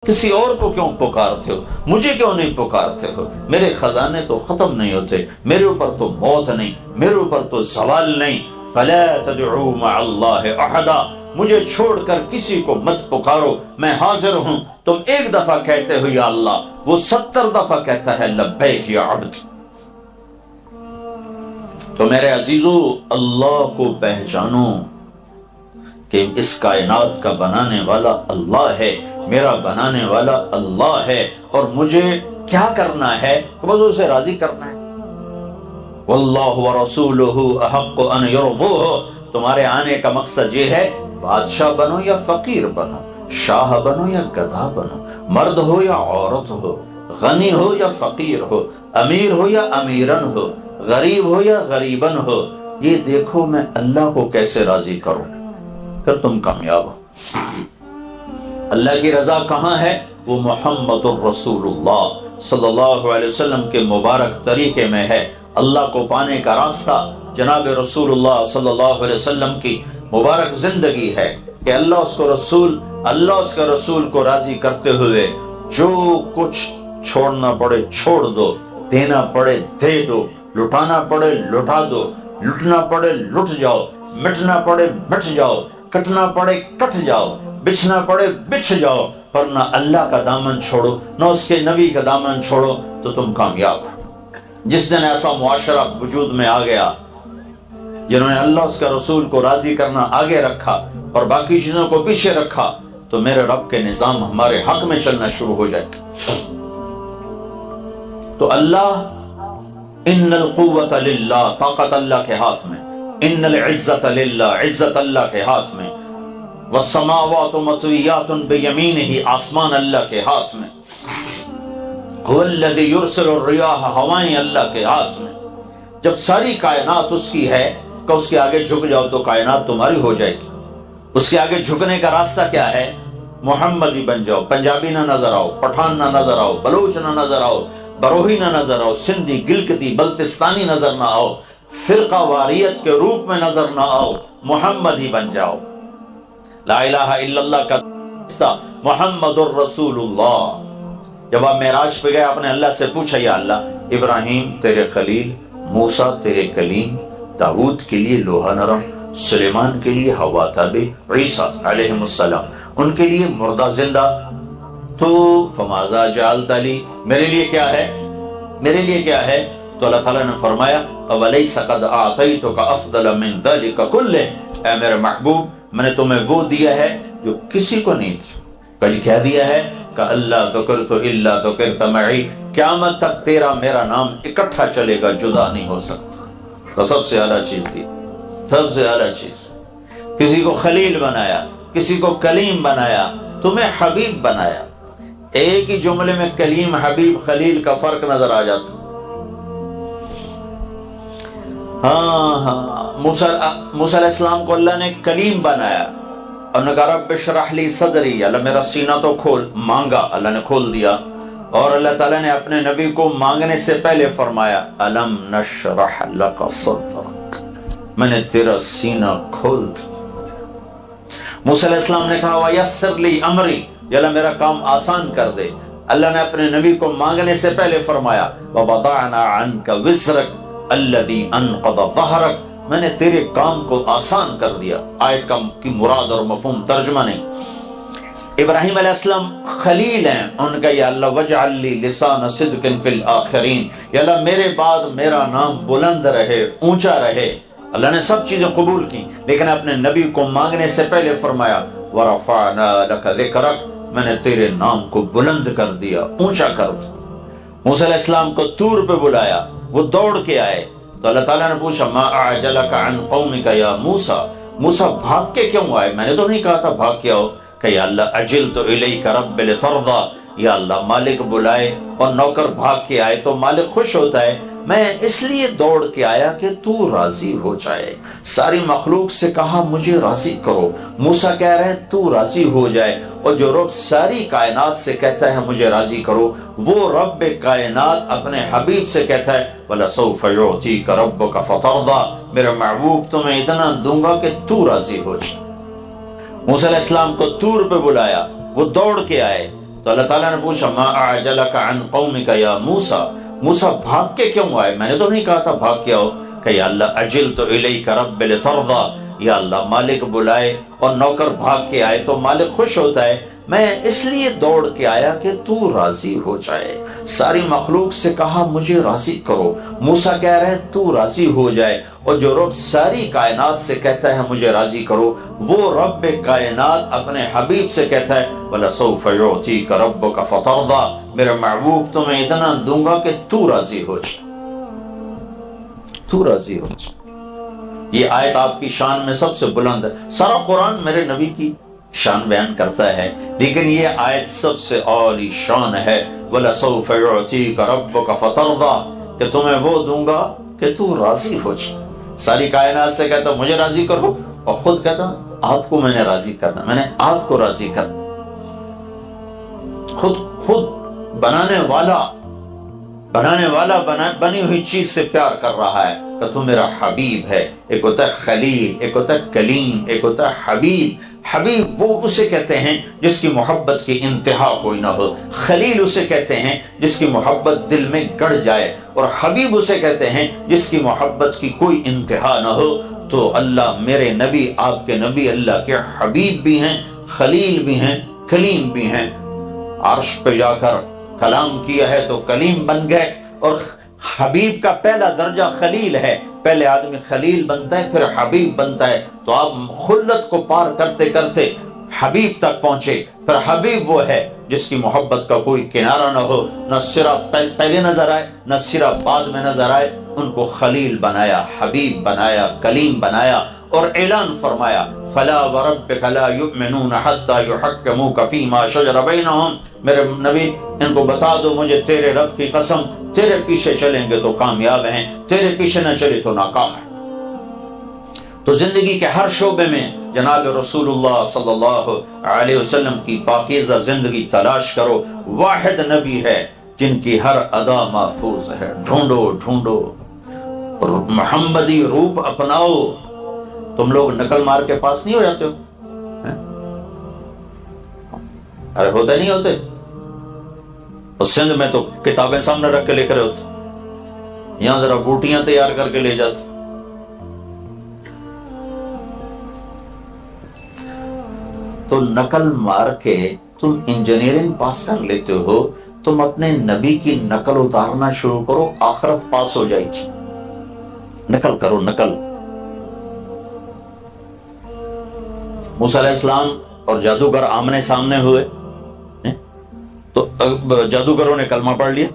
کسی اور کو کیوں پکارتے ہو؟ مجھے کیوں نہیں پکارتے ہو؟ میرے خزانے تو ختم نہیں ہوتے، میرے اوپر تو موت نہیں، میرے اوپر تو زوال نہیں۔ فلا تدعوا مع اللہ احدا، مجھے چھوڑ کر کسی کو مت پکارو، میں حاضر ہوں۔ تم ایک دفعہ کہتے ہو یا اللہ، وہ 70 دفعہ کہتا ہے لبیک یا عبد۔ تو میرے عزیزو، اللہ کو پہچانو کہ اس کائنات کا بنانے والا اللہ ہے، میرا بنانے والا اللہ ہے، اور مجھے کیا کرنا ہے؟ بس اسے راضی کرنا ہے۔ واللہ ورسولہ احق ان یرضوہ، تمہارے آنے کا مقصد یہ ہے، بادشاہ بنو یا فقیر بنو، شاہ بنو یا گدھا بنو، مرد ہو یا عورت ہو، غنی ہو یا فقیر ہو، امیر ہو یا امیرن ہو، غریب ہو یا غریبن ہو، یہ دیکھو میں اللہ کو کیسے راضی کروں، پھر تم کامیاب ہو۔ اللہ کی رضا کہاں ہے؟ وہ محمد الرسول اللہ صلی اللہ علیہ وسلم کے مبارک طریقے میں ہے۔ اللہ کو پانے کا راستہ جناب رسول اللہ صلی اللہ علیہ وسلم کی مبارک زندگی ہے کہ اللہ اس کے رسول کو راضی کرتے ہوئے جو کچھ چھوڑنا پڑے چھوڑ دو، دینا پڑے دے دو، لٹانا پڑے لٹا دو، لٹنا پڑے لٹ جاؤ، مٹنا پڑے مٹ جاؤ، کٹنا پڑے کٹ جاؤ، بچھنا پڑے بچھ جاؤ، پر نہ اللہ کا دامن چھوڑو نہ اس کے نبی کا دامن چھوڑو تو تم کامیاب ہو۔ جس دن ایسا معاشرہ وجود میں آ گیا جنہوں نے اللہ اس کا رسول کو راضی کرنا آگے رکھا اور باقی چیزوں کو پیچھے رکھا، تو میرے رب کے نظام ہمارے حق میں چلنا شروع ہو جائے گا۔ تو اللہ، ان القوت للہ، طاقت اللہ کے ہاتھ میں، ان العزت للہ، عزت اللہ کے ہاتھ میں، والسماوات مطویات بیمینہ، آسمان اللہ کے ہاتھ میں، هو الذی یرسل الریاح، ہوائیں اللہ کے ہاتھ میں۔ جب ساری کائنات اس کی ہے کہ اس کے آگے جھک جاؤ تو کائنات تمہاری ہو جائے گی۔ اس کے آگے جھکنے کا راستہ کیا ہے؟ محمدی بن جاؤ، پنجابی نہ نظر آؤ، پٹھان نہ نظر آؤ، بلوچ نہ نظر آؤ، بروہی نہ نظر آؤ، سندھی، گلگتی، بلتستانی نظر نہ آؤ، فرقہ واریت کے روپ میں نظر نہ آؤ، محمدی بن جاؤ۔ لا الہ الا اللہ کا حصہ محمد الرسول اللہ۔ جب آپ معراج پہ گئے، آپ نے اللہ سے پوچھا یا اللہ، ابراہیم تیرے خلیل، موسیٰ تیرے کلیم، داؤد کے لیے لوہا نرم، سلیمان کے لیے ہوا تابع، عیسیٰ علیہ السلام ان کے لیے مردہ زندہ، تو فماذا جعلت لی، میرے لیے کیا ہے؟ میرے لیے کیا ہے؟ تو اللہ تعالیٰ نے فرمایا اولیس قد اعطیتک افضل من ذلک کلہ، اے میرے محبوب، میں نے تمہیں وہ دیا ہے جو کسی کو نہیں دیا۔ کج کیا دیا ہے؟ کہ اللہ ذکرت الا ذکرت معی، قیامت تک تیرا میرا نام اکٹھا چلے گا، جدا نہیں ہو سکتا۔ تو سب سے اعلیٰ چیز تھی، سب سے اعلیٰ چیز۔ کسی کو خلیل بنایا، کسی کو کلیم بنایا، تمہیں حبیب بنایا۔ ایک ہی جملے میں کلیم، حبیب، خلیل کا فرق نظر آ جاتا۔ موسیٰ علیہ السلام کو اللہ نے کلیم بنایا اور نے کہا رب اشرح لی صدری، اللہ میرا سینہ تو کھول، مانگا، اللہ نے کھول دیا۔ اور اللہ تعالیٰ نے اپنے نبی کو مانگنے سے پہلے فرمایا الم نشرح لک صدرک، میں نے تیرا سینہ کھول دیا۔ موسیٰ علیہ السلام نے کہا ویسر لی امری، یا اللہ میرا کام آسان کر دے۔ اللہ نے اپنے نبی کو مانگنے سے پہلے فرمایا ووضعنا عنک وزرک الذی انقض ظہرک، میں نے تیرے کام کو آسان کر دیا۔ آیت کی مراد اور مفہوم ترجمہ نہیں۔ ابراہیم علیہ السلام خلیل ہیں، ان کا یا اللہ وجعل لی لسان صدق فی الاخرین، یا اللہ میرے بعد میرا نام بلند رہے، اونچا رہے۔ اللہ نے سب چیزیں قبول کی، لیکن اپنے نبی کو مانگنے سے پہلے فرمایا ورفعنا لک ذکرک، میں نے تیرے نام کو بلند کر دیا، اونچا کر دیا۔ موسیٰ علیہ السلام کو طور پہ بلایا، وہ دوڑ کے آئے، تو اللہ تعالیٰ نے پوچھا ما اعجلک عن قومک یا موسیٰ، موسیٰ بھاگ کے کیوں آئے؟ میں نے تو نہیں کہا تھا بھاگ کے آؤ۔ کہ یا اللہ اجلت الیک رب لترضی، یا اللہ مالک بلائے اور نوکر بھاگ کے آئے تو مالک خوش ہوتا ہے، میں اس لیے دوڑ کے آیا کہ تو راضی ہو جائے۔ ساری مخلوق سے کہا مجھے راضی کرو، موسیٰ کہہ رہے ہیں تو راضی ہو جائے، اور جو رب ساری کائنات سے کہتا ہے مجھے راضی کرو، وہ رب کائنات اپنے حبیب سے کہتا ہے وَلَسَوْفَ يُعْتِيكَ رَبُّكَ فَتَرْضَىٰ، میرے محبوب تمہیں اتنا دوں گا کہ تو راضی ہو جائے۔ موسیٰ علیہ السلام کو طور پہ بلایا، وہ دوڑ کے آئے، تو اللہ تعالیٰ نے پوچھا ما اعجلک عن قومک یا موسیٰ، موسیٰ بھاگ کے کیوں آئے؟ میں نے تو نہیں کہا تھا بھاگ کے آؤ. کہ یا اللہ اجلت الیک رب لترضی، یا اللہ مالک بلائے اور نوکر بھاگ کے آئے تو مالک خوش ہوتا ہے، میں اس لیے دوڑ کے آیا کہ تو راضی ہو جائے. ساری مخلوق سے کہا مجھے راضی کرو، موسیٰ کہہ رہے ہیں تو راضی ہو جائے. اور جو رب ساری کائنات سے کہتا ہے مجھے راضی کرو، وہ رب کائنات اپنے حبیب سے کہتا ہے وَلَسَوْفَ يُعْتِيكَ رَبُّكَ فَتَرْضَىٰ، میرے محبوب تمہیں اتنا دوں گا کہ تو راضی ہو جائے، تو راضی ہو جائے. یہ آیت آپ کی شان میں سب سے بلند ہے. سارا قرآن میرے نبی کی شان بیان کرتا ہے، لیکن یہ آیت سب سے عالی شان ہے. وَلَسَوْفَ يُعْتِيكَ رَبُّكَ فَتَرْضَىٰ، کہ تمہیں وہ دوں گا کہ تو راضی ہو جائے. ساری کائنات سے کہتا مجھے راضی کرو، اور خود کہتا آپ کو میں نے راضی کرنا، میں نے آپ کو راضی کرنا. خود بنانے والا بنی ہوئی چیز سے پیار کر رہا ہے کہ تو میرا حبیب ہے. ایک ہوتا ہے خلیل، ایک ہوتا ہے کلیم، ایک ہوتا ہے حبیب. حبیب وہ اسے کہتے ہیں جس کی محبت کی انتہا کوئی نہ ہو. خلیل اسے کہتے ہیں جس کی محبت دل میں گڑ جائے، اور حبیب اسے کہتے ہیں جس کی محبت کی کوئی انتہا نہ ہو. تو اللہ میرے نبی، آپ کے نبی اللہ کے حبیب بھی ہیں، خلیل بھی ہیں، کلیم بھی ہیں. عرش پہ جا کر کلام کیا ہے تو کلیم بن گئے. اور حبیب کا پہلا درجہ خلیل ہے، پہلے آدمی خلیل بنتا ہے پھر حبیب بنتا ہے. تو آپ خلت کو پار کرتے کرتے حبیب تک پہنچے. پھر حبیب وہ ہے جس کی محبت کا کوئی کنارہ نہ ہو، نہ سرا پہلے نظر آئے نہ سرا بعد میں نظر آئے. ان کو خلیل بنایا، حبیب بنایا، کلیم بنایا، اور اعلان فرمایا فلا وربک لا یؤمنون حتی یحکموک فیما شجر بینہم. میرے نبی ان کو بتا دو مجھے تیرے رب کی قسم، تیرے پیچھے چلیں گے تو کامیاب ہیں، تیرے پیچھے نہ چلے تو ناکام ہیں. تو زندگی کے ہر شعبے میں جناب رسول اللہ صلی اللہ علیہ وسلم کی پاکیزہ زندگی تلاش کرو. واحد نبی ہے جن کی ہر ادا محفوظ ہے. ڈھونڈو محمدی روپ اپناؤ. تم لوگ نقل مار کے پاس نہیں ہو جاتے ہو؟ ارے ہوتے نہیں ہوتے؟ اور سندھ میں تو کتابیں سامنے رکھ کے لکھ رہے ہوتے، یہاں ذرا بوٹیاں تیار کر کے لے جاتے. تو نقل مار کے تم انجینئرنگ پاس کر لیتے ہو، تم اپنے نبی کی نقل اتارنا شروع کرو، آخرت پاس ہو جائے گی. نقل کرو، نقل. موسیٰ علیہ السلام اور جادوگر آمنے سامنے ہوئے تو جادوگروں نے کلمہ پڑھ لیا.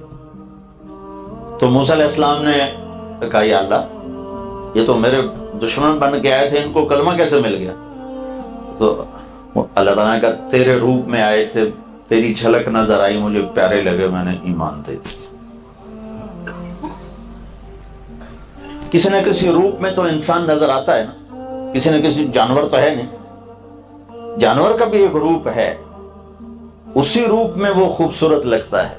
تو موسیٰ علیہ السلام نے کہا یا اللہ یہ تو میرے دشمن بن کے آئے تھے، ان کو کلمہ کیسے مل گیا؟ تو اللہ تعالیٰ نے کہا تیرے روپ میں آئے تھے، تیری جھلک نظر آئی، مجھے پیارے لگے، میں نے ایمان دے دی. کسی نہ کسی روپ میں تو انسان نظر آتا ہے نا، کسی نہ کسی. جانور تو ہے نہیں، جانور کا بھی ایک روپ ہے، اسی روپ میں وہ خوبصورت لگتا ہے.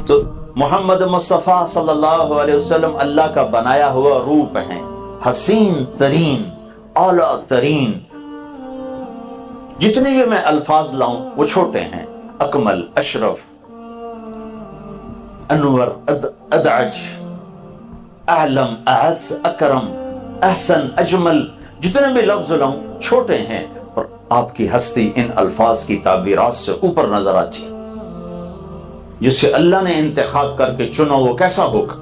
تو محمد مصطفیٰ صلی اللہ علیہ وسلم اللہ کا بنایا ہوا روپ ہیں، حسین ترین، اعلیٰ ترین. جتنے بھی میں الفاظ لاؤں وہ چھوٹے ہیں. اکمل، اشرف، انور، ادعج، اعلم، اعز، اکرم، احسن، اجمل، جتنے بھی لفظ لاؤں چھوٹے ہیں، اور آپ کی ہستی ان الفاظ کی تعبیرات سے اوپر نظر آتی ہے. جس سے اللہ نے انتخاب کر کے چنو وہ کیسا ہوگا.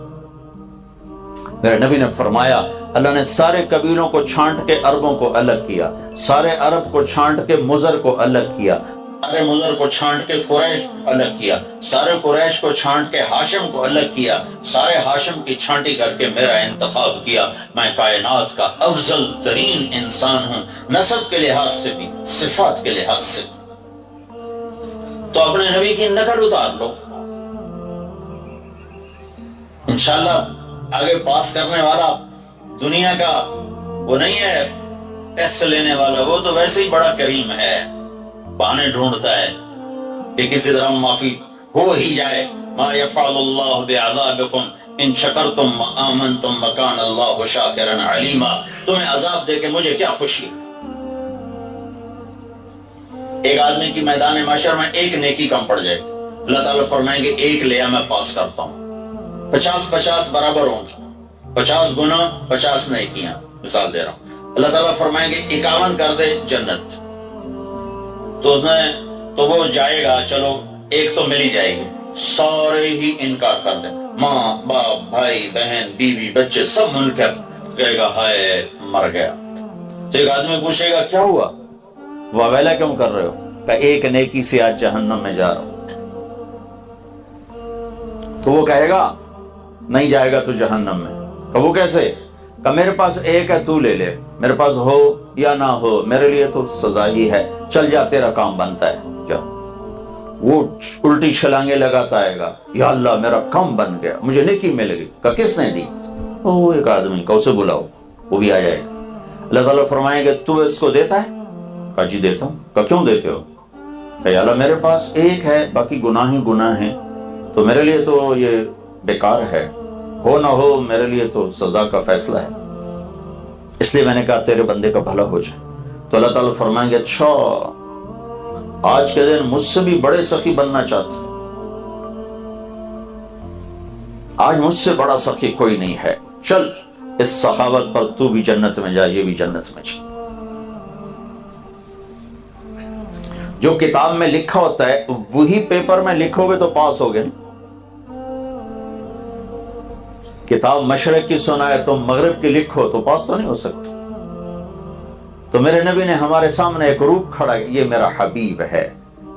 میرے نبی نے فرمایا اللہ نے سارے قبیلوں کو چھانٹ کے عربوں کو الگ کیا، سارے عرب کو چھانٹ کے مضر کو الگ کیا، سارے مضر کو چھانٹ کے قریش الگ کیا، سارے قریش کو چھانٹ کے ہاشم کو الگ کیا، سارے ہاشم کی چھانٹی کر کے میرا انتخاب کیا. میں کائنات کا افضل ترین انسان ہوں، نسب کے لحاظ سے بھی، صفات کے لحاظ سے بھی. تو اپنے نبی کی نقل اتار لو، انشاءاللہ آگے پاس کرنے والا دنیا کا وہ نہیں ہے ٹیسٹ لینے والا، وہ تو ویسے ہی بڑا کریم ہے، بہانے ڈھونڈتا ہے کہ کسی طرح معافی ہو ہی جائے. ما یفعل اللہ بعذابکم ان شکرتم وآمنتم وکان اللہ شاکرا علیما. تمہیں عذاب دے کے مجھے کیا خوشی. ایک آدمی کی میدان محشر میں ایک نیکی کم پڑ جائے گی، اللہ تعالیٰ فرمائیں گے ایک لیا میں پاس کرتا ہوں، 50 برابر ہوں گی، 50 گناہ 50 نیکیاں، مثال دے رہا ہوں، اللہ تعالیٰ فرمائیں گے 51 کر دے جنت، تو وہ جائے گا، چلو ایک تو مل ہی جائے گی، سارے ہی انکار کر دیں، ماں باپ بھائی بہن بیوی بچے سب منکر، کہے گا ہائے مر گیا۔ تو ایک آدمی پوچھے گا کیا ہوا، واویلا کیوں کر رہے ہو، کہ ایک نیکی سے آج جہنم میں جا رہا ہوں۔ تو وہ کہے گا نہیں جائے گا تو جہنم میں، کہ وہ کیسے، کہ میرے پاس ایک ہے تو لے لے، میرے پاس ہو یا نہ ہو میرے لیے تو سزا ہی ہے، چل جا تیرا کام بنتا ہے کیا۔ وہ الٹی چھلانگے لگاتا ہے گا، یا اللہ میرا کام بن گیا، مجھے نیکی مل گئی، کہ کس نے دی، وہ ایک آدمی کا، اسے بلاؤ، وہ بھی آ جائے گا۔ اللہ تعالیٰ فرمائیں گے تو اس کو دیتا ہے، کہا جی دیتا ہوں، کہا کیوں دیتے ہو، کہ یا اللہ میرے پاس ایک ہے باقی گناہ ہی گناہ ہیں، تو میرے لیے تو یہ بیکار ہے، ہو نہ ہو میرے لیے تو سزا کا فیصلہ ہے، اس لیے میں نے کہا تیرے بندے کا بھلا ہو جائے۔ تو اللہ تعالیٰ فرمائیں گے اچھا آج کے دن مجھ سے بھی بڑے سخی بننا چاہتے، آج مجھ سے بڑا سخی کوئی نہیں ہے، چل اس سخاوت پر تو بھی جنت میں جا، یہ بھی جنت میں جا۔ جو کتاب میں لکھا ہوتا ہے وہی پیپر میں لکھو گے تو پاس ہوگے، کتاب مشرق کی سنائے تم مغرب کی لکھو تو پاس تو نہیں ہو سکتے۔ تو میرے نبی نے ہمارے سامنے ایک روپ کھڑا، یہ میرا حبیب ہے،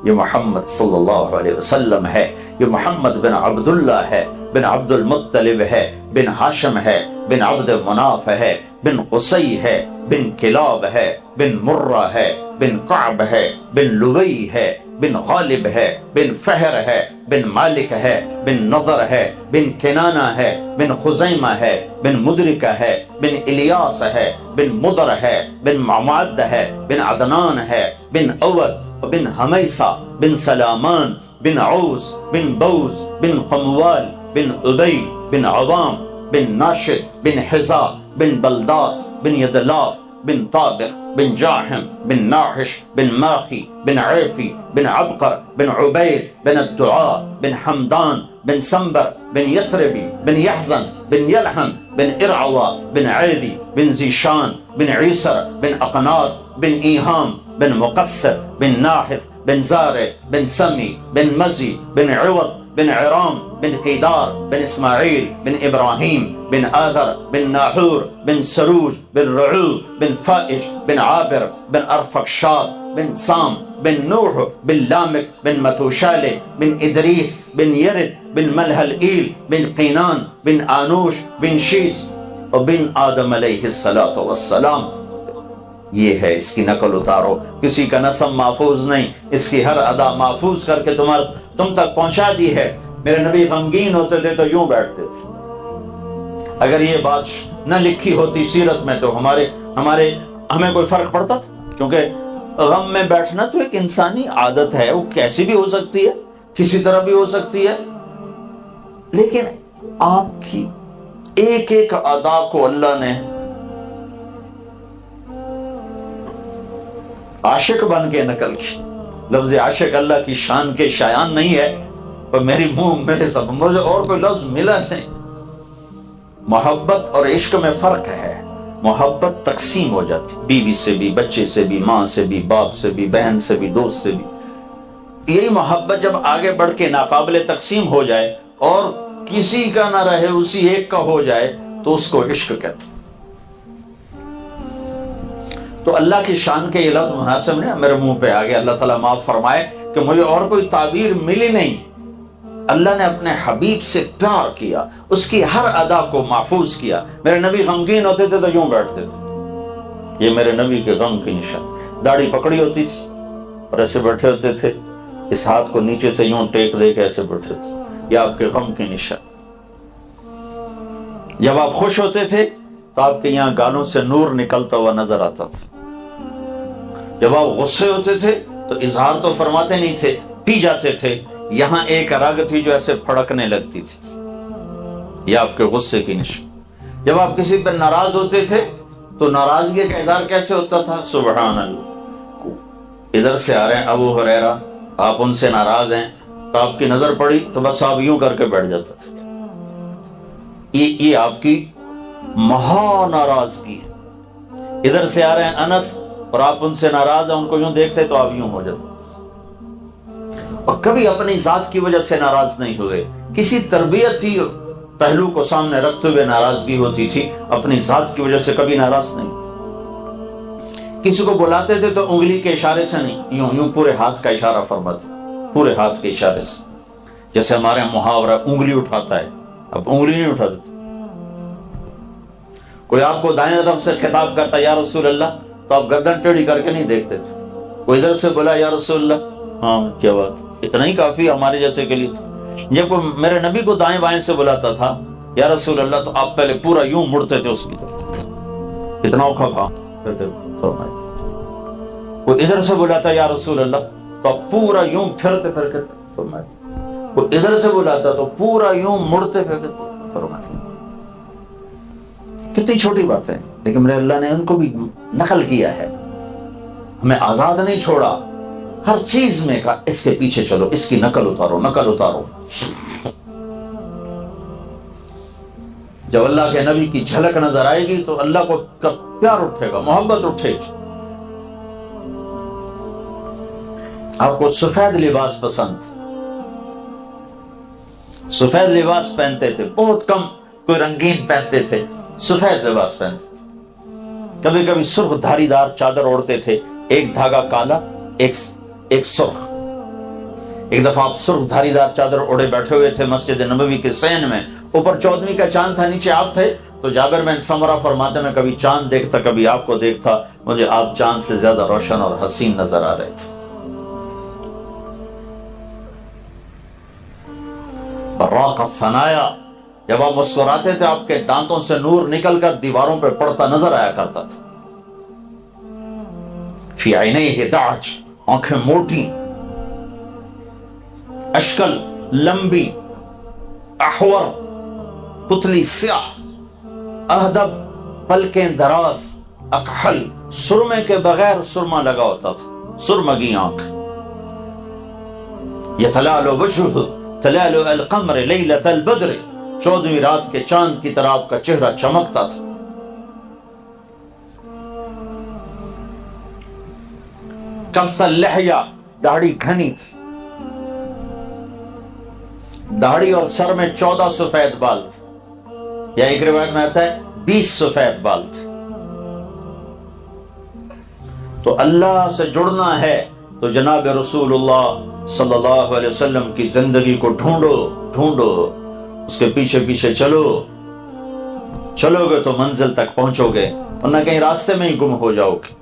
یہ محمد صلی اللہ علیہ وسلم ہے، یہ محمد بن عبداللہ ہے، بن عبد المطلب ہے، بن ہاشم ہے، بن عبد مناف ہے، بن قصی ہے، بن کلاب ہے، بن مرہ ہے، بن کعب ہے، بن لبی ہے، بن غالب ہے، بن فہر ہے، بن مالک ہے، بن نضر ہے، بن کنانہ ہے، بن خزیمہ ہے، بن مدرکہ ہے، بن الیاس ہے، بن مدر ہے، بن معماد ہے، بن عدنان ہے، بن اود، بن حمیسہ، بن سلامان، بن عوس، بن بوز، بن قموال، بن ابی، بن عوام، بن ناشد، بن حزا، بن بلداس، بن یدلاف، بن طابق، بن جاحم، بن ناحش، بن ماخی، بن عیفی، بن عبقر، بن عبید، بن الدعاء، بن حمدان، بن سنبر، بن یثربی، بن یحزن، بن یلحم، بن ارعوا، بن عیدی، بن زیشان، بن عیسر، بن اقناط، بن ایہام، بن مقصر، بن ناحث، بن زارع، بن سمی، بن مزی، بن عوض، بن عرام، بن قیدار، بن اسماعیل، بن ابراہیم، بن آذر، بن ناحور، بن سروج، بن رعو، بن فائش، بن عابر، بن ارفقشاد، بن سام، بن نوح، بن لامک، بن متوشالہ، بن ادریس، بن یرد، بن ملہلئیل، بن قینان، بن آنوش، بن شیس، اور بن آدم علیہ السلام۔ یہ ہے، اس کی نقل اتارو، کسی کا نسب محفوظ نہیں، اس کی ہر ادا محفوظ کر کے تم تک پہنچا دی ہے۔ میرے نبی غمگین ہوتے تھے تو یوں بیٹھتے تھے، اگر یہ بات نہ لکھی ہوتی سیرت میں تو ہمیں کوئی فرق پڑتا تھا، کیونکہ غم میں بیٹھنا تو ایک انسانی عادت ہے، وہ کیسی بھی ہو سکتی ہے، کسی طرح بھی ہو سکتی ہے، لیکن آپ کی ایک ایک ادا کو اللہ نے عاشق بن کے نقل کی۔ لفظ عاشق اللہ کی شان کے شایان نہیں ہے، پر میرے سب مجھے اور کوئی لفظ ملا نہیں۔ محبت اور عشق میں فرق ہے، محبت تقسیم ہو جاتی، بیوی سے بھی، بچے سے بھی، ماں سے بھی، باپ سے بھی، بہن سے بھی، دوست سے بھی۔ یہی محبت جب آگے بڑھ کے ناقابل تقسیم ہو جائے اور کسی کا نہ رہے، اسی ایک کا ہو جائے، تو اس کو عشق کہتے ہیں۔ تو اللہ کی شان کے یہ لفظ مناسب نہیں، میرے منہ پہ آ گیا، اللہ تعالیٰ معاف فرمائے کہ مجھے اور کوئی تعبیر ملی نہیں۔ اللہ نے اپنے حبیب سے پیار کیا، اس کی ہر ادا کو محفوظ کیا۔ میرے نبی غمگین ہوتے تھے تو یوں بیٹھتے تھے، یہ میرے نبی کے غم کی نشان۔ داڑھی پکڑی ہوتی تھی اور ایسے بیٹھے ہوتے تھے، اس ہاتھ کو نیچے سے یوں ٹیک دے کے ایسے بیٹھے تھے، یہ آپ کے غم کی نشان۔ جب آپ خوش ہوتے تھے تو آپ کے یہاں گانوں سے نور نکلتا ہوا نظر آتا تھا، جب آپ غصے ہوتے تھے تو اظہار تو فرماتے نہیں تھے، پی جاتے تھے، یہاں ایک رگ تھی جو ایسے پھڑکنے لگتی تھی، یہ آپ کے غصے کی نشان۔ جب آپ کسی پر ناراض ہوتے تھے تو ناراضگی کا اظہار کیسے ہوتا تھا؟ سبحان اللہ، ادھر سے آ رہے ہیں ابو ہریرہ، آپ ان سے ناراض ہیں، تو آپ کی نظر پڑی تو بس آپ یوں کر کے بیٹھ جاتا تھا. یہ آپ کی مہا ناراضگی ہے. ادھر سے آ رہے ہیں انس اور آپ ان سے ناراض ہیں، ان کو یوں دیکھتے تو آپ یوں ہو جاتے. اور کبھی اپنی ذات کی وجہ سے ناراض نہیں ہوئے، کسی تربیتی پہلو کو سامنے رکھتے ہوئے ناراضگی ہوتی تھی، اپنی ذات کی وجہ سے کبھی ناراض نہیں. کسی کو بلاتے تھے تو انگلی کے اشارے سے نہیں، یوں یوں پورے ہاتھ کا اشارہ فرماتے، پورے ہاتھ کے اشارے سے. جیسے ہمارے محاورہ انگلی اٹھاتا ہے، اب انگلی نہیں اٹھاتے تھے. کوئی آپ کو دائیں طرف سے خطاب کرتا یا رسول اللہ تو آپ گردن ٹیڑھی کر کے نہیں دیکھتے تھے. کوئی ادھر سے بولا یا رسول اللہ، ہاں کیا بات، اتنا ہی کافی ہمارے جیسے کے لیے تھا. جب کوئی میرے نبی کو دائیں بائیں سے بلاتا تھا یا رسول اللہ تو آپ پہلے پورا یوں مڑتے تھے اس کی طرف، اتنا اوکھا کام. کوئی ادھر سے بلاتا یا رسول اللہ تو آپ پورا یوں پھرتے پھر کے فرمائے. کوئی ادھر سے بلاتا تو پورا یوں مڑتے پھر کے فرمائے. کتنی چھوٹی بات ہے، لیکن میرے اللہ نے ان کو بھی نقل کیا ہے، ہمیں آزاد نہیں چھوڑا. ہر چیز میں کہا اس کے پیچھے چلو، اس کی نقل اتارو، نقل اتارو. جب اللہ کے نبی کی جھلک نظر آئے گی تو اللہ کو پیار اٹھے گا، محبت اٹھے گی. آپ کو سفید لباس پسند، سفید لباس پہنتے تھے، بہت کم کوئی رنگین پہنتے تھے، سفید لباس پہنتے تھے. کبھی کبھی سرخ دھاری دار چادر اوڑھتے تھے، ایک دھاگا کالا ایک سرخ. ایک دفعہ آپ سرخ دھاری دار چادر اوڑھے بیٹھے ہوئے تھے مسجد نبوی کے سین میں، اوپر 14ویں کا چاند تھا، نیچے آپ تھے. تو جابر بن سمرہ فرماتے میں کبھی چاند دیکھتا کبھی آپ کو دیکھتا، مجھے آپ چاند سے زیادہ روشن اور حسین نظر آ رہے تھے. براقت ثنایا، جب آپ مسکراتے تھے آپ کے دانتوں سے نور نکل کر دیواروں پہ پڑتا نظر آیا کرتا تھا. فی عینیہ دعج، آنکھیں موٹی، اشکل لمبی، احور پتلی سیاہ، اہدب پلکیں دراز، اکحل سرمے کے بغیر سرما لگا ہوتا تھا، سرمگی آنکھ. یتلال وجہہ تلال القمر لیلۃ البدر، 14ویں رات کے چاند کی طرح آپ کا چہرہ چمکتا تھا. کف اللحیہ، داڑھی گھنی تھی، داڑھی اور سر میں 14 سفید بال تھے، یا ایک روایت میں آتا ہے 20 سفید بال تھے. تو اللہ سے جڑنا ہے تو جناب رسول اللہ صلی اللہ علیہ وسلم کی زندگی کو ڈھونڈو، اس کے پیچھے پیچھے چلو گے تو منزل تک پہنچو گے، ورنہ کہیں راستے میں ہی گم ہو جاؤ گے.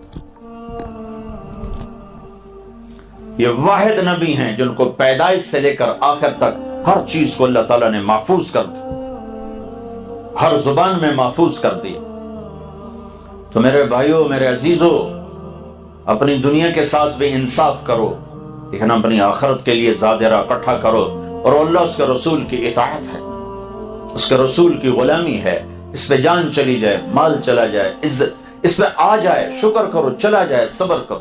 یہ واحد نبی ہیں جن کو پیدائش سے لے کر آخر تک ہر چیز کو اللہ تعالیٰ نے محفوظ کر دیا، ہر زبان میں محفوظ کر دیا. تو میرے بھائیوں، میرے عزیزوں، اپنی دنیا کے ساتھ بھی انصاف کرو، لیکن اپنی آخرت کے لیے زادرہ اکٹھا کرو. اور اللہ اس کے رسول کی اطاعت ہے، اس کے رسول کی غلامی ہے. اس پہ جان چلی جائے، مال چلا جائے، عزت اس پہ آ جائے، شکر کرو، چلا جائے، صبر کرو.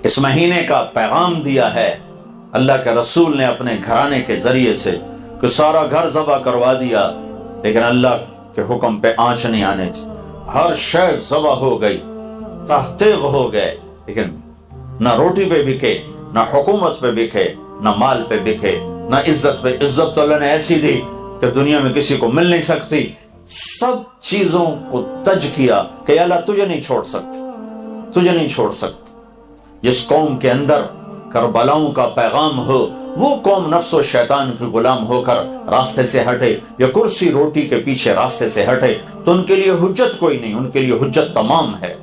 اس مہینے کا پیغام دیا ہے اللہ کے رسول نے اپنے گھرانے کے ذریعے سے کہ سارا گھر ذبح کروا دیا، لیکن اللہ کے حکم پہ آنچ نہیں آنے تھی. ہر شے ذبح ہو گئی، تحقیق ہو گئے، لیکن نہ روٹی پہ بکے، نہ حکومت پہ بکے، نہ مال پہ بکے، نہ عزت پہ. عزت تو اللہ نے ایسی دی کہ دنیا میں کسی کو مل نہیں سکتی. سب چیزوں کو تج کیا کہ اللہ تجھے نہیں چھوڑ سکتا. جس قوم کے اندر کربلاؤں کا پیغام ہو، وہ قوم نفس و شیطان کے غلام ہو کر راستے سے ہٹے یا کرسی روٹی کے پیچھے راستے سے ہٹے تو ان کے لیے حجت کوئی نہیں، ان کے لیے حجت تمام ہے.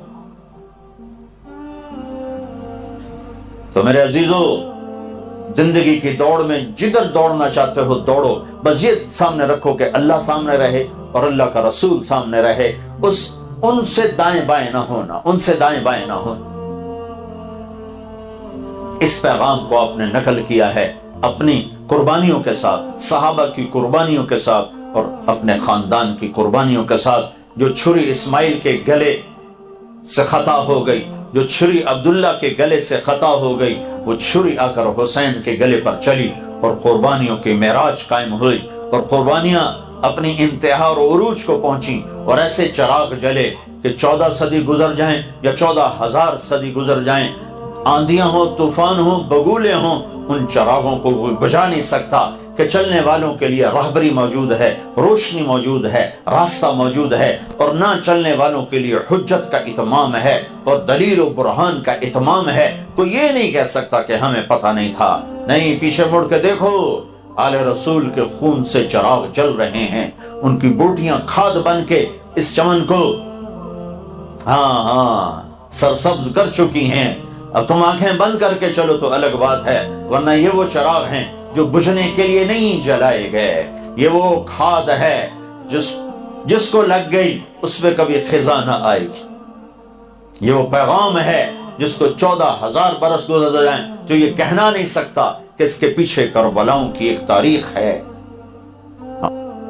تو میرے عزیزو، زندگی کی دوڑ میں جدھر دوڑنا چاہتے ہو دوڑو، بس یہ سامنے رکھو کہ اللہ سامنے رہے اور اللہ کا رسول سامنے رہے. ان سے دائیں بائیں نہ ہونا. اس پیغام کو آپ نے نقل کیا ہے اپنی قربانیوں کے ساتھ، صحابہ کی قربانیوں کے ساتھ اور اپنے خاندان کی قربانیوں کے ساتھ. جو چھری اسماعیل کے گلے سے خطا ہو گئی جو چھری عبداللہ کے گلے سے خطا ہو گئی وہ چھری آ کر حسین کے گلے پر چلی اور قربانیوں کی معراج قائم ہوئی اور قربانیاں اپنی انتہا اور عروج کو پہنچی اور ایسے چراغ جلے کہ 14 صدی گزر جائیں یا 14,000 صدی گزر جائیں، آندیاں ہوں، طوفان ہوں، بگولے ہوں، ان چراغوں کو کوئی بجھا نہیں سکتا کہ چلنے والوں کے لیے راہبری موجود ہے، روشنی موجود ہے، راستہ موجود ہے، اور نہ چلنے والوں کے لیے حجت کا اتمام ہے اور دلیل و برہان کا اتمام ہے۔ کوئی یہ نہیں کہہ سکتا کہ ہمیں پتہ نہیں تھا۔ نہیں، پیچھے مڑ کے دیکھو، آل رسول کے خون سے چراغ جل رہے ہیں، ان کی بوٹیاں کھاد بن کے اس چمن کو سرسبز کر چکی ہیں۔ اب تم آنکھیں بند کر کے چلو تو الگ بات ہے، ورنہ یہ وہ چراغ ہیں جو بجھنے کے لیے نہیں جلائے گئے، یہ وہ کھاد ہے جس کو لگ گئی اس پہ کبھی خزاں نہ آئے گی، یہ وہ پیغام ہے جس کو 14,000 برس گزر جائیں جو یہ کہنا نہیں سکتا کہ اس کے پیچھے کربلاؤں کی ایک تاریخ ہے۔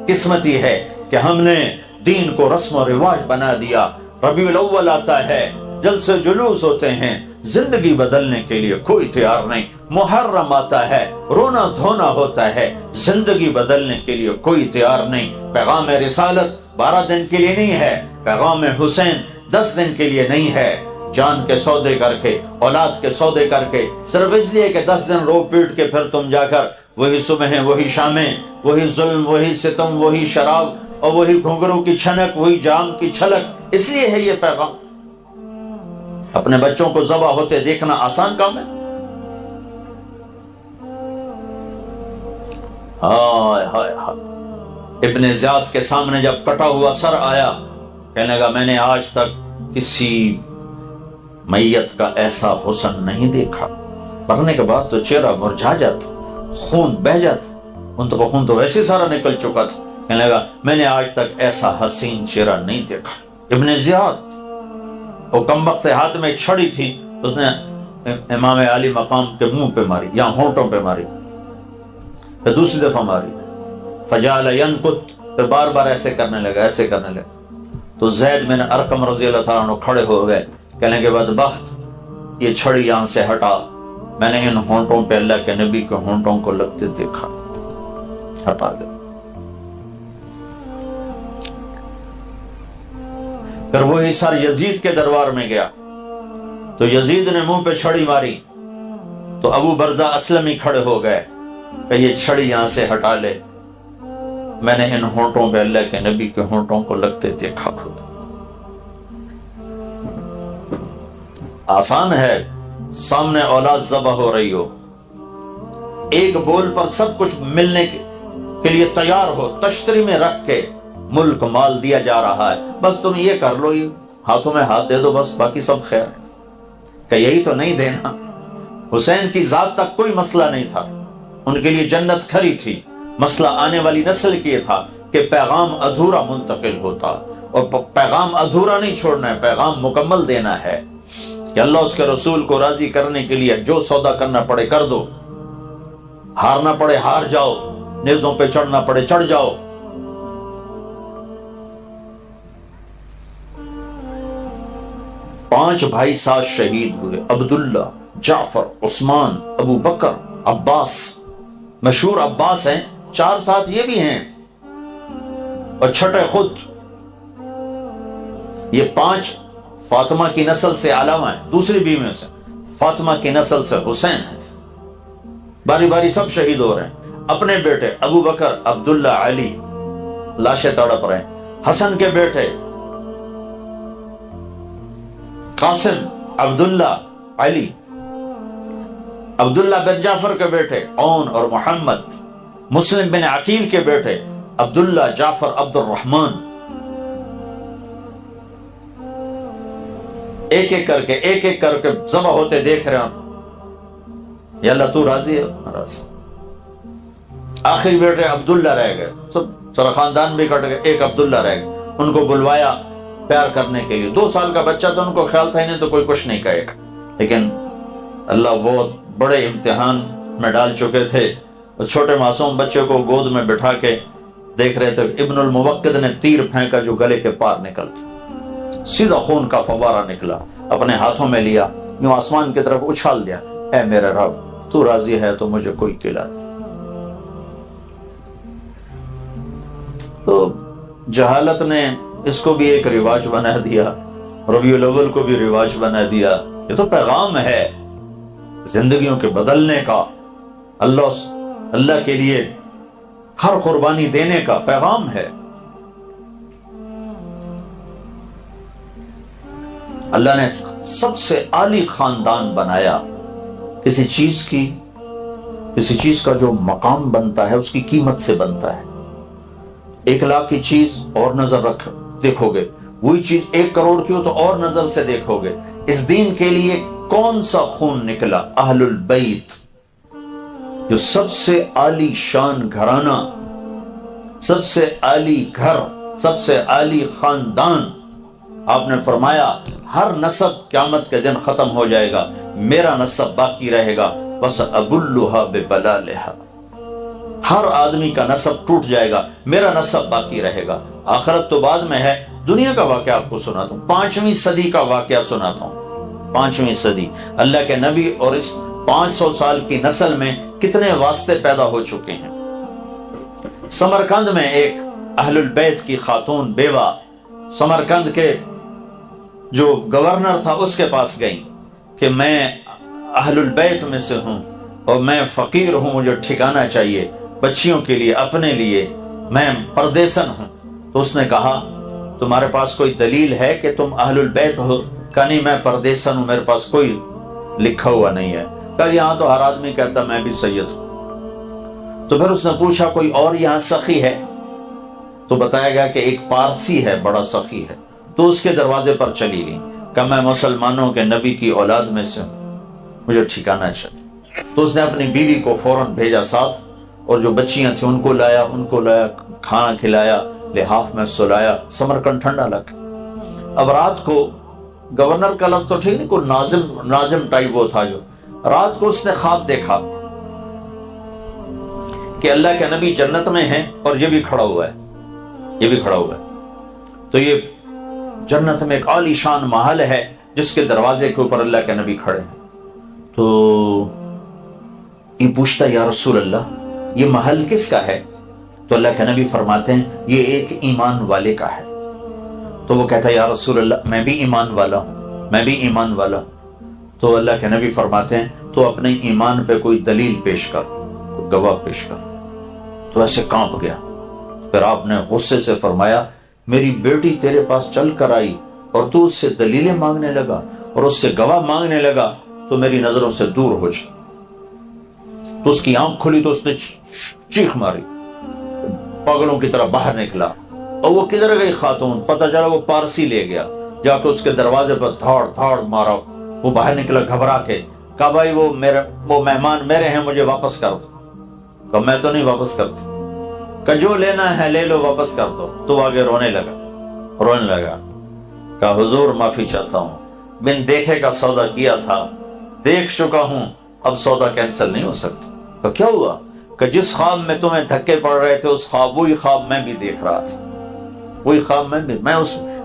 قسمت یہ ہے کہ ہم نے دین کو رسم و رواج بنا دیا۔ ربیع الاول آتا ہے، جلسے جلوس ہوتے ہیں، زندگی بدلنے کے لیے کوئی تیار نہیں۔ محرم آتا ہے، رونا دھونا ہوتا ہے، زندگی بدلنے کے لیے کوئی تیار نہیں۔ پیغام رسالت 12 دن کے لیے نہیں ہے، پیغام حسین 10 دن کے لیے نہیں ہے۔ جان کے سودے کر کے، اولاد کے سودے کر کے، صرف اس لیے کہ 10 دن رو پیٹ کے پھر تم جا کر وہی صبحیں، وہی شامیں، وہی ظلم، وہی ستم، وہی شراب اور وہی گھنگرو کی چھنک، وہی جام کی چھلک، اس لیے ہے یہ پیغام۔ اپنے بچوں کو ذبح ہوتے دیکھنا آسان کام ہے؟ ہائے ہائے ہائے۔ ابن زیاد کے سامنے جب کٹا ہوا سر آیا، کہنے لگا میں نے آج تک کسی میت کا ایسا حسن نہیں دیکھا۔ مرنے کے بعد تو چہرہ مرجھا جاتا، خون بہ جاتا، ان تو خون تو ویسے سارا نکل چکا تھا۔ کہنے لگا میں نے آج تک ایسا حسین چہرہ نہیں دیکھا۔ ابن زیاد، وہ کم وقت ہاتھ میں چھڑی تھی، اس نے امام علی مقام کے منہ پہ ماری یا ہونٹوں پہ ماری، پھر دوسری دفعہ ماری، فجعل ینکت، پھر بار بار ایسے کرنے لگا، ایسے کرنے لگا۔ تو زید بن ارقم رضی اللہ تعالیٰ عنہ کھڑے ہو گئے، کہنے کے بدبخت، یہ چھڑی یہاں سے ہٹا، میں نے ان ہونٹوں پہ اللہ کے نبی کے ہونٹوں کو لگتے دیکھا، ہٹا دے۔ پھر وہی سر یزید کے دربار میں گیا تو یزید نے منہ پہ چھڑی ماری تو ابو برزہ اسلمی کھڑے ہو گئے کہ یہ چھڑی یہاں سے ہٹا لے، میں نے ان ہونٹوں پہ اللہ کے نبی کے ہونٹوں کو لگتے دیکھا۔ آسان ہے، سامنے اولاد ذبح ہو رہی ہو، ایک بول پر سب کچھ ملنے کے لیے تیار ہو، تشتری میں رکھ کے ملک مال دیا جا رہا ہے، بس تم یہ کر لو، یہ ہاتھوں میں ہاتھ دے دو، بس باقی سب خیر ہے۔ کہ یہی تو نہیں دینا۔ حسین کی ذات تک کوئی مسئلہ نہیں تھا، ان کے لیے جنت کھری تھی، مسئلہ آنے والی نسل کی تھا کہ پیغام ادھورا منتقل ہوتا، اور پیغام ادھورا نہیں چھوڑنا ہے، پیغام مکمل دینا ہے کہ اللہ اس کے رسول کو راضی کرنے کے لیے جو سودا کرنا پڑے کر دو، ہارنا پڑے ہار جاؤ، نیزوں پہ چڑھنا پڑے چڑھ جاؤ۔ پانچ بھائی ساتھ شہید ہوئے، عبداللہ، جعفر، عثمان، ابو بکر، عباس، مشہور عباس ہیں، 4 ساتھ یہ بھی ہیں، اور چھٹے خود۔ یہ 5 فاطمہ کی نسل سے علاوہ ہیں، دوسری بیویوں سے، فاطمہ کی نسل سے حسین ہیں، باری باری سب شہید ہو رہے ہیں۔ اپنے بیٹے ابو بکر، عبداللہ، علی لاشیں تڑپ رہے ہیں، حسن کے بیٹے قاسم، عبداللہ، علی، عبداللہ بن جعفر کے بیٹے عون اور محمد، مسلم بن عقیل کے بیٹے عبداللہ، جعفر، عبد الرحمن، ایک ایک کر کے ذبح ہوتے دیکھ رہے ہیں۔ یا اللہ تو راضی ہے؟ راضی۔ آخری بیٹے عبداللہ رہ گئے، سب سارا خاندان بھی کٹ گئے، ایک عبداللہ رہ گئے، ان کو بلوایا پیار کرنے کے لیے۔ 2 سال کا بچہ تو ان کو خیال تھا انہیں تو کوئی کچھ نہیں کہے گا، لیکن اللہ بہت بڑے امتحان میں ڈال چکے تھے۔ اس چھوٹے معصوم بچے کو گود میں بٹھا کے دیکھ رہے تھے، ابن الموقد نے تیر پھینکا جو گلے کے پار نکل گیا، سیدھا خون کا فوارہ نکلا۔ اپنے ہاتھوں میں لیا، یوں آسمان کی طرف اچھال دیا، اے میرے رب تو راضی ہے تو مجھے کوئی کھلا دے۔ تو جہالت نے اس کو بھی ایک رواج بنا دیا، ربیع الاول کو بھی رواج بنا دیا۔ یہ تو پیغام ہے زندگیوں کے بدلنے کا، اللہ کے لیے ہر قربانی دینے کا پیغام ہے۔ اللہ نے سب سے عالی خاندان بنایا۔ کسی چیز کا جو مقام بنتا ہے اس کی قیمت سے بنتا ہے۔ 1 لاکھ کی چیز اور نظر دیکھو گے، وہی چیز 1 کروڑ کی ہو تو اور نظر سے دیکھو گے۔ اس دین کے لیے کون سا خون نکلا؟ اہل البیت، جو سب سے عالی شان گھرانہ، سب سے عالی گھر، سب سے عالی خاندان۔ آپ نے فرمایا ہر نسب قیامت کے دن ختم ہو جائے گا، میرا نسب باقی رہے گا، بس ابلھا ببلالھا۔ ہر آدمی کا نسب ٹوٹ جائے گا، میرا نسب باقی رہے گا۔ آخرت تو بعد میں ہے، دنیا کا واقعہ آپ کو سناتا ہوں، 5ویں صدی کا واقعہ سناتا ہوں۔ 5ویں صدی، اللہ کے نبی اور اس 500 سال کی نسل میں کتنے واسطے پیدا ہو چکے ہیں۔ سمرقند میں ایک اہل البیت کی خاتون بیوہ سمرقند کے جو گورنر تھا اس کے پاس گئی کہ میں اہل البیت میں سے ہوں اور میں فقیر ہوں، مجھے ٹھکانہ چاہیے بچیوں کے لیے، اپنے لیے، میں پردیسن ہوں۔ تو اس نے کہا تمہارے پاس کوئی دلیل ہے کہ تم اہل البیت ہو؟ کہا نہیں، میں پردیسن ہوں، میرے پاس کوئی لکھا ہوا نہیں ہے۔ کہا یہاں تو ہر آدمی کہتا میں بھی سید ہوں۔ تو پھر اس نے پوچھا کوئی اور یہاں سخی ہے؟ تو بتایا گیا کہ ایک پارسی ہے، بڑا سخی ہے۔ تو اس کے دروازے پر چلی گئی، کہ میں مسلمانوں کے نبی کی اولاد میں سے ہوں، مجھے ٹھکانہ چاہیے۔ تو اس نے اپنی بیوی کو فوراً بھیجا ساتھ، اور جو بچیاں تھیں ان کو لایا، کھانا کھلایا، لحاف میں سلایا۔ سمرقند ٹھنڈا لگا۔ اب رات کو گورنر کا لفظ تو ٹھیک نہیں، کوئی ناظم ٹائپ وہ تھا، جو رات کو اس نے خواب دیکھا کہ اللہ کے نبی جنت میں ہیں اور یہ بھی کھڑا ہوا ہے، یہ بھی کھڑا ہوا ہے۔ تو یہ جنت میں ایک عالی شان محل ہے جس کے دروازے کے اوپر اللہ کے نبی کھڑے ہیں۔ تو یہ پوچھتا یا رسول اللہ یہ محل کس کا ہے؟ تو اللہ کے نبی فرماتے ہیں یہ ایک ایمان والے کا ہے۔ تو وہ کہتا ہے یا رسول اللہ میں بھی ایمان والا ہوں، میں بھی ایمان والا ہوں۔ تو اللہ کے نبی فرماتے ہیں تو اپنے ایمان پہ کوئی دلیل پیش کر، گواہ پیش کر۔ تو ایسے کانپ گیا۔ پھر آپ نے غصے سے فرمایا میری بیٹی تیرے پاس چل کر آئی اور تو اس سے دلیلیں مانگنے لگا اور اس سے گواہ مانگنے لگا، تو میری نظروں سے دور ہو جا۔ تو اس کی آنکھ کھلی تو اس نے چیخ ماری، پاگلوں کی طرح باہر نکلا۔ اور وہ کدھر گئی خاتون؟ پتہ چلا وہ پارسی لے گیا، جا کے اس کے دروازے پر دھاڑ مارا۔ وہ باہر نکلا گھبرا کے، کہا بھائی وہ مہمان میرے ہیں، مجھے واپس کر دو۔ کہا میں تو نہیں واپس کرتا۔ کہ جو لینا ہے لے لو، واپس کر دو۔ تو آگے رونے لگا۔ کہا حضور معافی چاہتا ہوں، بن دیکھے کا سودا کیا تھا، دیکھ چکا ہوں، اب سودا کینسل نہیں ہو سکتا۔ تو کیا ہوا؟ کہ جس خواب میں تمہیں دھکے پڑ رہے تھے وہی خواب میں بھی دیکھ رہا تھا، وہی خواب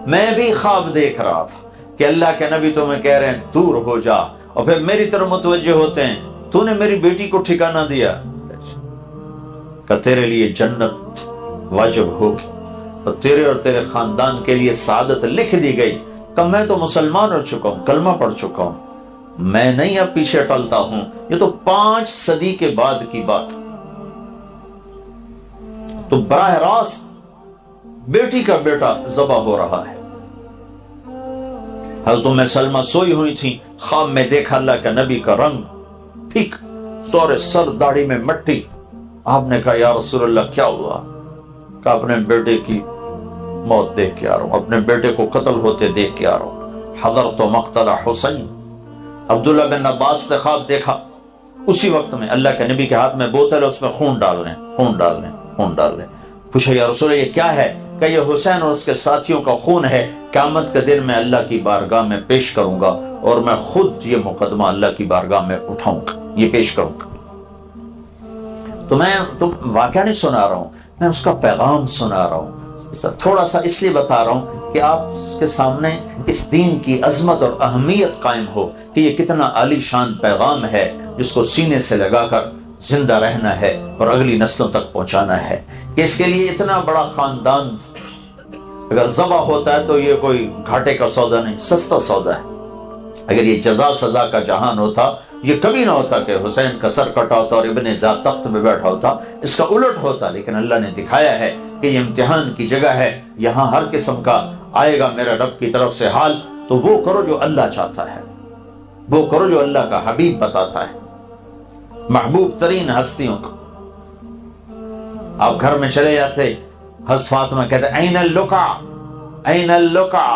میں بھی خواب دیکھ رہا تھا کہ اللہ کے نبی تمہیں کہہ رہے ہیں دور ہو جا، اور پھر میری طرف متوجہ ہوتے ہیں تو نے میری بیٹی کو ٹھکانہ دیا کہ تیرے لیے جنت واجب ہوگی اور تیرے اور تیرے خاندان کے لیے سعادت لکھ دی گئی۔ کہ میں تو مسلمان ہو چکا ہوں، کلمہ پڑھ چکا ہوں، میں نہیں اب پیچھے ٹلتا ہوں۔ یہ تو 5 صدی کے بعد کی بات۔ تو براہ راست بیٹی کا بیٹا ذبح ہو رہا ہے۔ حضرت سلمہ سوئی ہوئی تھی، خواب میں دیکھا اللہ کا نبی کا رنگ ٹھیک، سورے سر داڑھی میں مٹی۔ آپ نے کہا یا رسول اللہ کیا ہوا؟ کہ اپنے بیٹے کی موت دیکھ کے آ رہا ہوں، اپنے بیٹے کو قتل ہوتے دیکھ کے آ رہا ہوں۔ حضرت مقتل حسین۔ عبداللہ بن عباس نے خواب دیکھا، اسی وقت میں اللہ کے نبی کے ہاتھ میں بوتل ہے، اس میں خون ڈال لیں۔ پوچھا یا رسول اللہ یہ کیا ہے؟ کہ یہ حسین اور اس کے ساتھیوں کا خون ہے، قیامت کے دن میں اللہ کی بارگاہ میں پیش کروں گا اور میں خود یہ مقدمہ اللہ کی بارگاہ میں اٹھاؤں گا، یہ پیش کروں گا۔ تو میں واقعہ نہیں سنا رہا ہوں، میں اس کا پیغام سنا رہا ہوں، تھوڑا سا اس لیے بتا رہا ہوں کہ آپ کے سامنے اس دین کی عظمت اور اہمیت قائم ہو کہ یہ کتنا عالی شان پیغام ہے جس کو سینے سے لگا کر زندہ رہنا ہے اور اگلی نسلوں تک پہنچانا ہے، کہ اس کے لیے اتنا بڑا خاندان اگر ذبح ہوتا ہے تو یہ کوئی گھاٹے کا سودا نہیں، سستا سودا ہے۔ اگر یہ جزا سزا کا جہان ہوتا، یہ کبھی نہ ہوتا کہ حسین کا سر کٹا ہوتا اور ابن زیاد تخت میں بیٹھا ہوتا، اس کا الٹ ہوتا۔ لیکن اللہ نے دکھایا ہے کہ یہ امتحان کی جگہ ہے، یہاں ہر قسم کا آئے گا میرے رب کی طرف سے حال، تو وہ کرو جو اللہ چاہتا ہے، وہ کرو جو اللہ کا حبیب بتاتا ہے، محبوب ترین ہستیوں کو۔ آپ گھر میں چلے جاتے، حضرت فاطمہ کہتے این اللقع این اللقع،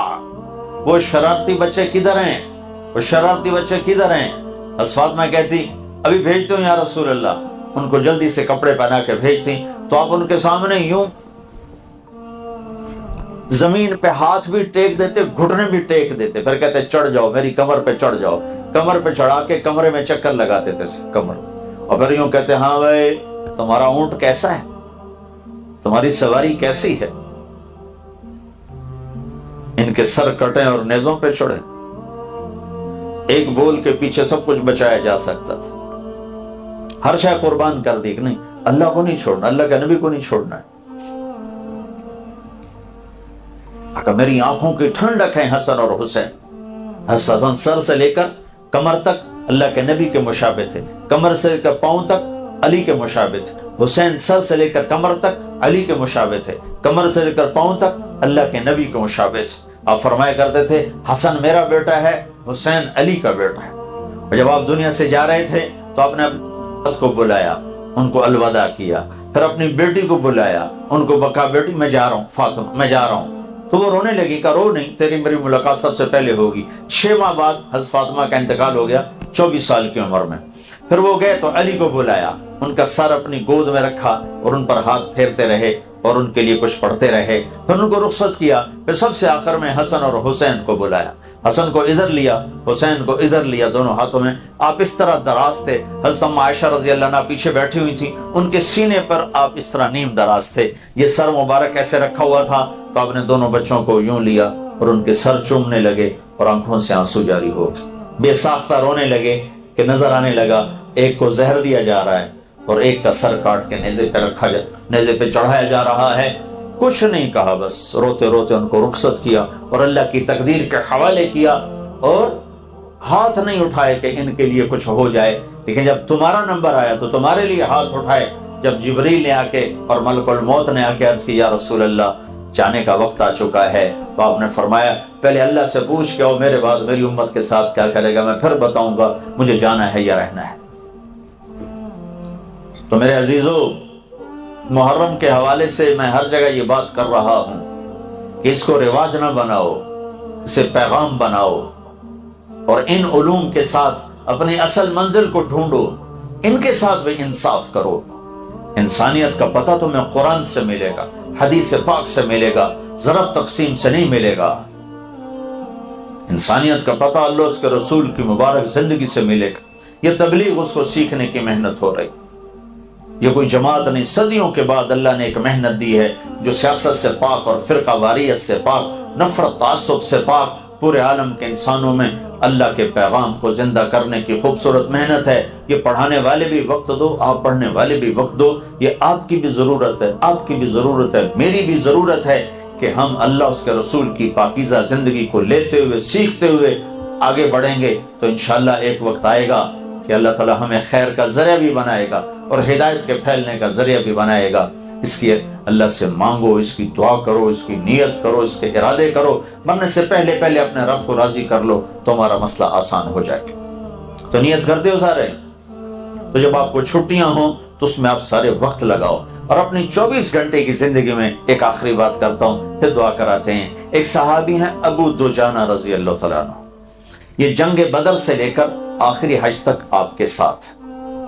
وہ شرارتی بچے کدھر ہیں، وہ شرارتی بچے کدھر ہیں؟ حضرت فاطمہ کہتی ابھی بھیجتے ہوں یا رسول اللہ، ان کو جلدی سے کپڑے پہنا کے بھیجتی، تو آپ ان کے سامنے یوں زمین پہ ہاتھ بھی ٹیک دیتے، گھٹنے بھی ٹیک دیتے، پھر کہتے چڑھ جاؤ میری کمر پہ چڑھ جاؤ، کمر پہ چڑھا کے کمرے میں چکر لگاتے تھے کمر، اور پھر یوں کہتے ہاں بھائی تمہارا اونٹ کیسا ہے، تمہاری سواری کیسی ہے؟ ان کے سر کٹے اور نیزوں پہ چڑھے، ایک بول کے پیچھے سب کچھ بچایا جا سکتا تھا، ہر شے قربان کر دی کہ نہیں اللہ کو نہیں چھوڑنا، اللہ کے نبی کو نہیں چھوڑنا ہے۔ اگر میری آنکھوں کی ٹھنڈک ہے حسن اور حسین، حسن سر سے لے کر کمر تک اللہ کے نبی کے مشابہ تھے، کمر سے لے کر پاؤں تک علی کے مشابہ تھے، حسین سر سے لے کر کمر تک علی کے مشابہ تھے، کمر سے لے کر پاؤں تک اللہ کے نبی کے مشابہ تھے۔ آپ فرمایا کرتے تھے حسن میرا بیٹا ہے، حسین علی کا بیٹا ہے۔ اور جب آپ دنیا سے جا رہے تھے تو آپ نے اپنی کو بلایا، ان کو الوداع کیا، پھر اپنی بیٹی کو بلایا، ان کو بکا بیٹی میں جا رہا ہوں فاطمہ میں جا رہا ہوں، تو وہ رونے لگی کہ رو نہیں، تیری میری ملاقات سب سے پہلے ہوگی۔ 6 ماہ بعد حضرت فاطمہ کا انتقال ہو گیا 24 سال کی عمر میں۔ پھر وہ گئے تو علی کو بلایا، ان کا سر اپنی گود میں رکھا اور ان پر ہاتھ پھیرتے رہے اور ان کے لیے کچھ پڑھتے رہے، پھر ان کو رخصت کیا، پھر سب سے آخر میں حسن اور حسین کو بلایا، حسن کو ادھر لیا، حسین کو ادھر لیا دونوں ہاتھوں میں۔ آپ اس طرح دراز تھے، حضرت اما عائشہ رضی اللہ عنہا پیچھے بیٹھی ہوئی تھی، ان کے سینے پر آپ اس طرح نیم دراز تھے، یہ سر مبارک ایسے رکھا ہوا تھا، تو آپ نے دونوں بچوں کو یوں لیا اور ان کے سر چومنے لگے اور آنکھوں سے آنسو جاری ہو گئے، بے ساختہ رونے لگے کہ نظر آنے لگا ایک کو زہر دیا جا رہا ہے اور ایک کا سر کاٹ کے نیزے پہ چڑھایا جا رہا ہے۔ کچھ نہیں کہا، بس روتے روتے ان کو رخصت کیا اور اللہ کی تقدیر کے حوالے کیا، اور ہاتھ نہیں اٹھائے کہ ان کے لیے کچھ ہو جائے، لیکن جب تمہارا نمبر آیا تو تمہارے لیے ہاتھ اٹھائے۔ جب جبریل نے آ کے اور ملک الموت نے آ کے عرض کی یا رسول اللہ جانے کا وقت آ چکا ہے، تو آپ نے فرمایا پہلے اللہ سے پوچھ کے آؤ میرے بعد میری امت کے ساتھ کیا کرے گا، میں پھر بتاؤں گا مجھے جانا ہے یا رہنا ہے۔ تو میرے عزیزو، محرم کے حوالے سے میں ہر جگہ یہ بات کر رہا ہوں کہ اس کو رواج نہ بناؤ، اسے پیغام بناؤ، اور ان علوم کے ساتھ اپنی اصل منزل کو ڈھونڈو، ان کے ساتھ بھی انصاف کرو۔ انسانیت کا پتہ تمہیں قرآن سے ملے گا، حدیث پاک سے ملے گا، ضرب تقسیم سے نہیں ملے گا۔ انسانیت کا پتہ اللہ اس کے رسول کی مبارک زندگی سے ملے گا۔ یہ تبلیغ اس کو سیکھنے کی محنت ہو رہی، یہ کوئی جماعت نہیں، صدیوں کے بعد اللہ نے ایک محنت دی ہے جو سیاست سے پاک اور فرقہ واریت سے پاک، نفرت تعصب سے پاک، پورے عالم کے انسانوں میں اللہ کے پیغام کو زندہ کرنے کی خوبصورت محنت ہے۔ یہ پڑھانے والے بھی وقت دو، آپ پڑھنے والے بھی وقت دو، یہ آپ کی بھی ضرورت ہے، آپ کی بھی ضرورت ہے، میری بھی ضرورت ہے کہ ہم اللہ اس کے رسول کی پاکیزہ زندگی کو لیتے ہوئے سیکھتے ہوئے آگے بڑھیں گے، تو انشاءاللہ ایک وقت آئے گا کہ اللہ تعالی ہمیں خیر کا ذریعہ بھی بنائے گا اور ہدایت کے پھیلنے کا ذریعہ بھی بنائے گا۔ اس لیے اللہ سے مانگو، اس کی دعا کرو، اس کی نیت کرو، اس کے ارادے کرو، مرنے سے پہلے پہلے اپنے رب کو راضی کر لو تو ہمارا مسئلہ آسان ہو جائے گا۔ تو نیت کرتے ہو سارے؟ تو جب آپ کو چھٹیاں ہوں تو اس میں آپ سارے وقت لگاؤ، اور اپنی 24 گھنٹے کی زندگی میں ایک آخری بات کرتا ہوں پھر دعا کراتے ہیں۔ ایک صحابی ہیں ابو دجانہ رضی اللہ تعالیٰ عنہ، یہ جنگ بدر سے لے کر آخری حج تک آپ کے ساتھ،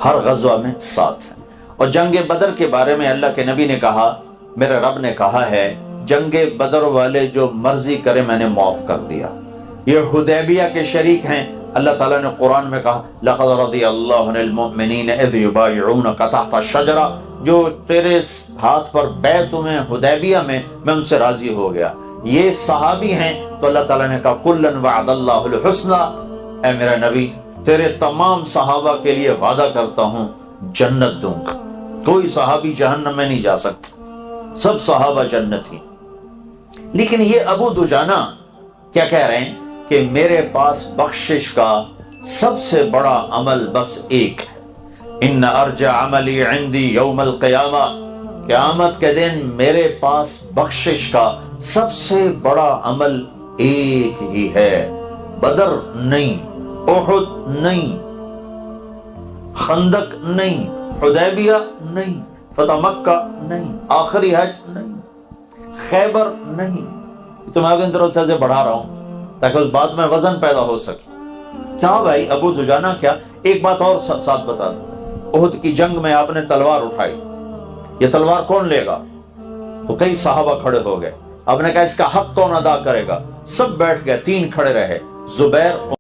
ہر غزوہ میں ساتھ ہیں۔ اور جنگ بدر کے بارے میں اللہ کے نبی نے کہا، میرے رب نے کہا ہے جنگ بدر والے جو مرضی کرے میں نے معاف کر دیا۔ یہ حدیبیہ کے شریک ہیں، اللہ تعالیٰ نے قرآن میں کہا لَقَدْ رَضِيَ اللَّهُ عَنِ الْمُؤْمِنِينَ إِذْ يُبَايِعُونَكَ تَحْتَ الشَّجَرَةِ، جو تیرے ہاتھ پر بیعت ہوئے حدیبیہ میں ان سے راضی ہو گیا۔ یہ صحابی ہیں تو اللہ تعالیٰ نے کہا کلن وعد اللہ الحسنى، اے میرا نبی تیرے تمام صحابہ کے لیے وعدہ کرتا ہوں جنت دوں گا، کوئی صحابی جہنم میں نہیں جا سکتا، سب صحابہ جنتی۔ لیکن یہ ابو دجانہ کیا کہہ رہے ہیں کہ میرے پاس بخشش کا سب سے بڑا عمل بس ایک ہے، ان ارجع عملی عندی یوم القیامہ، قیامت کے دن میرے پاس بخشش کا سب سے بڑا عمل ایک ہی ہے، بدر نہیں، احد نہیں، خندق نہیں، حدیبیہ نہیں، فتح مکہ نہیں، آخری حج نہیں، خیبر نہیں۔ تو میں آپ کے سے بڑھا رہا ہوں تاکہ اس بات میں وزن پیدا ہو سکے۔ کیا بھائی ابو دجانہ کیا؟ ایک بات اور ساتھ بتا دوں، احد کی جنگ میں آپ نے تلوار اٹھائی، یہ تلوار کون لے گا؟ تو کئی صحابہ کھڑے ہو گئے، آپ نے کہا اس کا حق کون ادا کرے گا؟ سب بیٹھ گئے، 3 کھڑے رہے، زبیر